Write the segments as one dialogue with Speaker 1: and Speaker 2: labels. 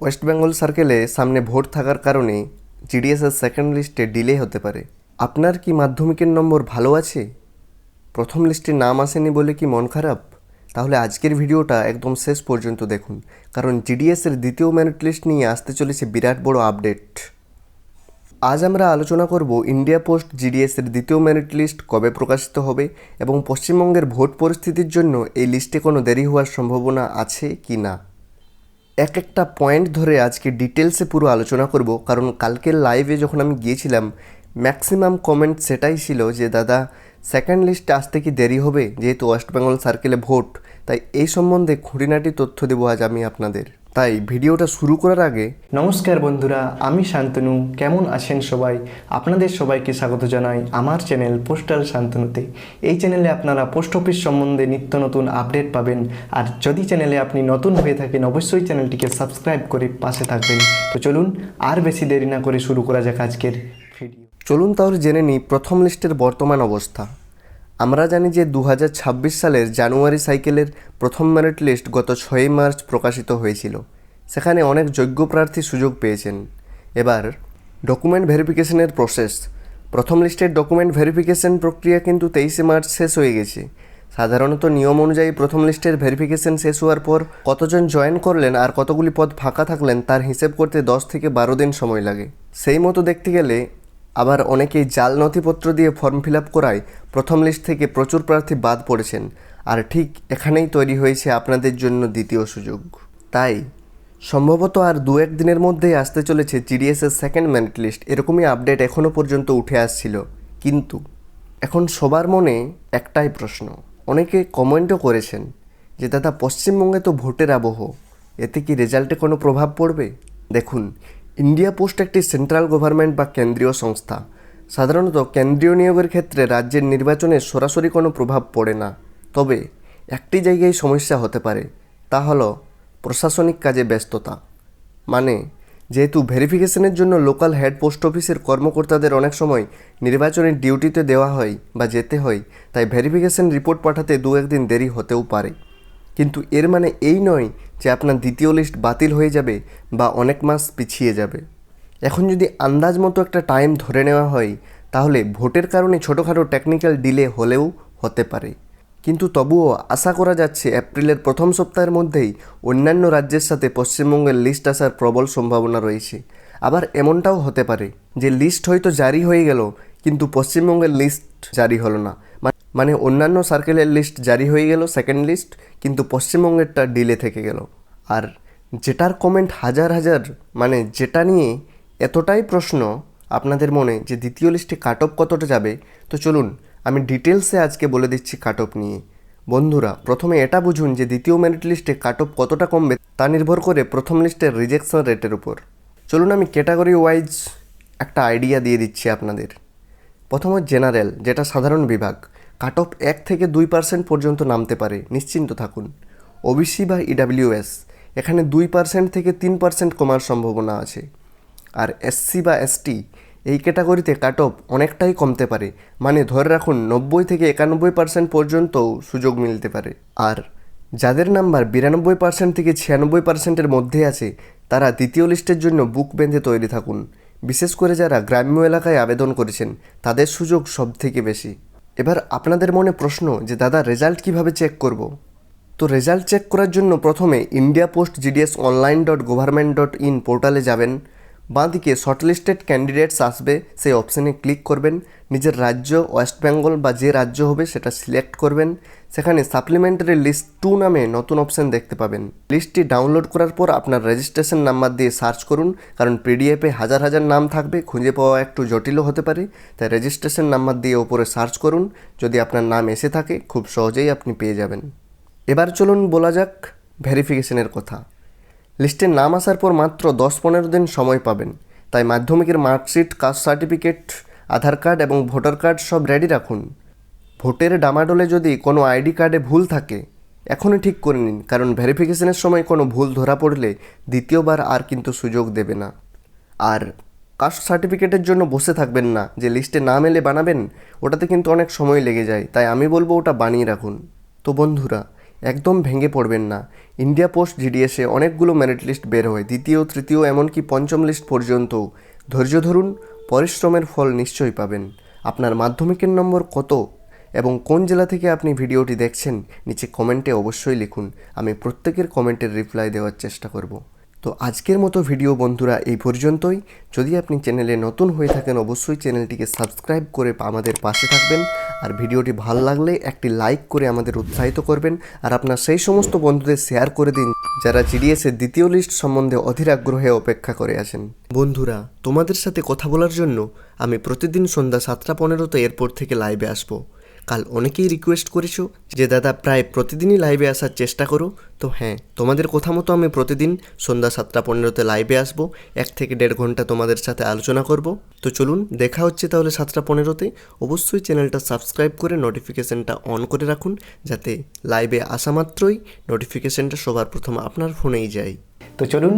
Speaker 1: West Bengal সার্কেলে সামনে vote থাকার কারণে জিডিএসের সেকেন্ড লিস্টে ডিলে হতে পারে। আপনার কি মাধ্যমিকের নম্বর ভালো আছে? প্রথম লিস্টে নাম আসেনি বলে কি মন খারাপ? তাহলে আজকের ভিডিওটা একদম শেষ পর্যন্ত দেখুন, কারণ জিডিএসের দ্বিতীয় মেরিট লিস্ট নিয়ে আসতে চলেছে বিরাট বড় আপডেট। আজ আমরা আলোচনা করব ইন্ডিয়া পোস্ট জিডিএসের দ্বিতীয় মেরিট লিস্ট কবে প্রকাশিত হবে এবং পশ্চিমবঙ্গের ভোট পরিস্থিতির জন্য এই লিস্টে কোনো দেরি হওয়ার সম্ভাবনা আছে কি না। এক একটা পয়েন্ট ধরে আজকে ডিটেলসে পুরো আলোচনা করব, কারণ কালকের লাইভে যখন আমি গিয়েছিলাম ম্যাক্সিমাম কমেন্ট সেটাই ছিল যে দাদা সেকেন্ড লিস্টে আসতে কি দেরি হবে, যেহেতু ওয়েস্ট বেঙ্গল সার্কেলে ভোট। তাই এই সম্বন্ধে খুঁটিনাটি তথ্য দেবো আজ আমি আপনাদের। তাই ভিডিওটা শুরু করার আগে
Speaker 2: নমস্কার বন্ধুরা, আমি শান্তনু। কেমন আছেন সবাই? আপনাদের সবাইকে স্বাগত জানাই আমার চ্যানেল পোস্টাল শান্তনুতে। এই চ্যানেলে আপনারা পোস্ট অফিস সম্বন্ধে নিত্য নতুন আপডেট পাবেন। আর যদি চ্যানেলে আপনি নতুন হয়ে থাকেন অবশ্যই চ্যানেলটিকে সাবস্ক্রাইব করে পাশে থাকবেন। তো চলুন আর বেশি দেরি না করে শুরু করা যাক আজকের ভিডিও।
Speaker 1: চলুন তাহলে জেনে নিই প্রথম লিস্টের বর্তমান অবস্থা। আমরা জানি যে 2026 সালের জানুয়ারি সাইকেলের প্রথম মেরিট লিস্ট গত 6 মার্চ প্রকাশিত হয়েছিল। সেখানে অনেক যোগ্য প্রার্থী সুযোগ পেয়েছেন। এবার ডকুমেন্ট ভেরিফিকেশনের প্রসেস। প্রথম লিস্টের ডকুমেন্ট ভেরিফিকেশন প্রক্রিয়া কিন্তু 23 মার্চ শেষ হয়ে গেছে। সাধারণত নিয়ম অনুযায়ী প্রথম লিস্টের ভেরিফিকেশন শেষ হওয়ার পর কতজন জয়েন করলেন আর কতগুলি পদ ফাঁকা থাকলেন তার হিসেব করতে 10 থেকে 12 দিন সময় লাগে। সেই মতো দেখতে গেলে আবার অনেকেই জাল নথিপত্র দিয়ে ফর্ম ফিল আপ করায় প্রথম লিস্ট থেকে প্রচুর প্রার্থী বাদ পড়েছেন। আর ঠিক এখানেই তৈরি হয়েছে আপনাদের জন্য দ্বিতীয় সুযোগ। তাই সম্ভবত আর 2-1 দিনের মধ্যেই আসতে চলেছে জিডিএসের সেকেন্ড মেরিট লিস্ট, এরকমই আপডেট এখনও পর্যন্ত উঠে আসছিল। কিন্তু এখন সবার মনে একটাই প্রশ্ন, অনেকে কমেন্টও করেছেন যে দাদা পশ্চিমবঙ্গে তো ভোটের আবহ, এতে কি রেজাল্টে কোনো প্রভাব পড়বে? দেখুন, ইন্ডিয়া পোস্ট একটি সেন্ট্রাল গভর্নমেন্ট বা কেন্দ্রীয় সংস্থা। সাধারণত কেন্দ্রীয় নিয়োগের ক্ষেত্রে রাজ্যের নির্বাচনে সরাসরি কোনো প্রভাব পড়ে না। তবে একটি জায়গায় সমস্যা হতে পারে, তা হলো প্রশাসনিক কাজে ব্যস্ততা। মানে যেহেতু ভেরিফিকেশনের জন্য লোকাল হেড পোস্ট অফিসের কর্মকর্তাদের অনেক সময় নির্বাচনের ডিউটিতে দেওয়া হয় বা যেতে হয়, তাই ভেরিফিকেশন রিপোর্ট পাঠাতে 2-1 দিন দেরি হতেও পারে। কিন্তু এর মানে এই নয় যে আপনার দ্বিতীয় লিস্ট বাতিল হয়ে যাবে বা অনেক মাস পিছিয়ে যাবে। এখন যদি আন্দাজ মতো একটা টাইম ধরে নেওয়া হয়, তাহলে ভোটের কারণে ছোটোখাটো টেকনিক্যাল ডিলে হলেও হতে পারে। কিন্তু তবুও আশা করা যাচ্ছে এপ্রিলের প্রথম সপ্তাহের মধ্যেই অন্যান্য রাজ্যের সাথে পশ্চিমবঙ্গের লিস্ট আসার প্রবল সম্ভাবনা রয়েছে। আবার এমনটাও হতে পারে যে লিস্ট হয়তো জারি হয়ে গেল কিন্তু পশ্চিমবঙ্গের লিস্ট জারি হলো না। মানে অন্যান্য সার্কেলের লিস্ট জারি হয়ে গেল সেকেন্ড লিস্ট, কিন্তু পশ্চিমবঙ্গেরটা ডিলে থেকে গেল। আর যেটার কমেন্ট হাজার হাজার, মানে যেটা নিয়ে এতটাই প্রশ্ন আপনাদের মনে যে দ্বিতীয় লিস্টে কাট অফ কতটা যাবে, তো চলুন আমি ডিটেলসে আজকে বলে দিচ্ছি কাট অফ নিয়ে। বন্ধুরা, প্রথমে এটা বুঝুন যে দ্বিতীয় মেরিট লিস্টে কাট অফ কতটা কমবে তা নির্ভর করে প্রথম লিস্টের রিজেকশন রেটের উপর। চলুন আমি ক্যাটাগরি ওয়াইজ একটা আইডিয়া দিয়ে দিচ্ছি আপনাদের। প্রথমে জেনারেল, যেটা সাধারণ বিভাগ, কাট অফ 1 থেকে 2% পর্যন্ত নামতে পারে, নিশ্চিন্ত থাকুন। ওবিসি বা ইডাব্লিউএস, এখানে 2% থেকে 3% কমার সম্ভাবনা আছে। আর এসসি বা এসটি, এই ক্যাটাগরিতে কাট অফ অনেকটাই কমতে পারে, মানে ধরে রাখুন 90 থেকে 91% পর্যন্তও সুযোগ মিলতে পারে। আর যাদের নাম্বার 92% থেকে 96%-এর মধ্যে আছে, তারা দ্বিতীয় লিস্টের জন্য বুক বেঁধে তৈরি থাকুন। বিশেষ করে যারা গ্রাম্য এলাকায় আবেদন করেছেন তাদের সুযোগ সব থেকে বেশি। এবার আপনাদের মনে প্রশ্ন যে দাদা রেজাল্ট কিভাবে চেক করব? তো রেজাল্ট চেক করার জন্য প্রথমে ইন্ডিয়া পোস্ট জিডিএস online.government.in পোর্টালে যাবেন। বাঁদিকে শর্টলিস্টেড ক্যান্ডিডেটস আসবে, সেই অপশানে ক্লিক করবেন। নিজের রাজ্য ওয়েস্ট বেঙ্গল বা যে রাজ্য হবে সেটা সিলেক্ট করবেন। সেখানে সাপ্লিমেন্টারি লিস্ট 2 নামে নতুন অপশান দেখতে পাবেন। লিস্টটি ডাউনলোড করার পর আপনার রেজিস্ট্রেশন নাম্বার দিয়ে সার্চ করুন, কারণ পিডিএফে হাজার হাজার নাম থাকবে, খুঁজে পাওয়া একটু জটিলও হতে পারে। তাই রেজিস্ট্রেশন নাম্বার দিয়ে ওপরে সার্চ করুন, যদি আপনার নাম এসে থাকে খুব সহজেই আপনি পেয়ে যাবেন। এবার চলুন বলা যাক ভেরিফিকেশনের কথা। লিস্টে নাম আসার পর মাত্র 10-15 দিন সময় পাবেন, তাই মাধ্যমিকের মার্কশিট, কাস্ট সার্টিফিকেট, আধার কার্ড এবং ভোটার কার্ড সব রেডি রাখুন। ভোটের ডামাডোলে যদি কোনো আইডি কার্ডে ভুল থাকে এখনই ঠিক করে নিন, কারণ ভেরিফিকেশনের সময় কোনো ভুল ধরা পড়লে দ্বিতীয়বার আর কিন্তু সুযোগ দেবে না। আর কাস্ট সার্টিফিকেটের জন্য বসে থাকবেন না যে লিস্টে নাম এলে বানাবেন, ওটাতে কিন্তু অনেক সময় লেগে যায়, তাই আমি বলবো ওটা বানিয়ে রাখুন। তো বন্ধুরা, একদম ভেঙে পড়বেন না। ইন্ডিয়া পোস্ট জিডিএসে অনেকগুলো মেরিট লিস্ট বের হয়, দ্বিতীয়, তৃতীয়, এমনকি পঞ্চম লিস্ট পর্যন্তও। ধৈর্য ধরুন, পরিশ্রমের ফল নিশ্চয়ই পাবেন। আপনার মাধ্যমিকের নম্বর কত এবং কোন জেলা থেকে আপনি ভিডিওটি দেখছেন নিচে কমেন্টে অবশ্যই লিখুন। আমি প্রত্যেকের কমেন্টের রিপ্লাই দেওয়ার চেষ্টা করব। তো আজকের মতো ভিডিও বন্ধুরা এই পর্যন্তই। যদি আপনি চ্যানেলে নতুন হয়ে থাকেন অবশ্যই চ্যানেলটিকে সাবস্ক্রাইব করে আমাদের পাশে থাকবেন। আর ভিডিওটি ভালো লাগলে একটি লাইক করে আমাদের উৎসাহিত করবেন। আর আপনার সেই সমস্ত বন্ধুদের শেয়ার করে দিন যারা জিডিএসের দ্বিতীয় লিস্ট সম্বন্ধে অধীর আগ্রহে অপেক্ষা করে আছেন। বন্ধুরা, তোমাদের সাথে কথা বলার জন্য আমি প্রতিদিন সন্ধ্যা 7:15 এরপর থেকে লাইভে আসবো। কাল অনেকেই রিকোয়েস্ট করেছো যে দাদা প্রায় প্রতিদিনই লাইভে আসার চেষ্টা করো। তো হ্যাঁ, তোমাদের কথা মতো আমি প্রতিদিন সন্ধ্যা 7:15 লাইভে আসবো। 1 থেকে 1.5 ঘন্টা তোমাদের সাথে আলোচনা করব। তো চলুন, দেখা হচ্ছে তাহলে 7:15। অবশ্যই চ্যানেলটা সাবস্ক্রাইব করে নোটিফিকেশানটা অন করে রাখুন, যাতে লাইভে আসা মাত্রই নোটিফিকেশানটা সবার প্রথম আপনার ফোনেই যায়।
Speaker 2: তো চলুন,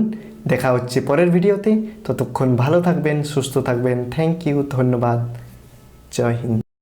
Speaker 2: দেখা হচ্ছে পরের ভিডিওতে। ততক্ষণ ভালো থাকবেন, সুস্থ থাকবেন। থ্যাংক ইউ, ধন্যবাদ। জয় হিন্দ।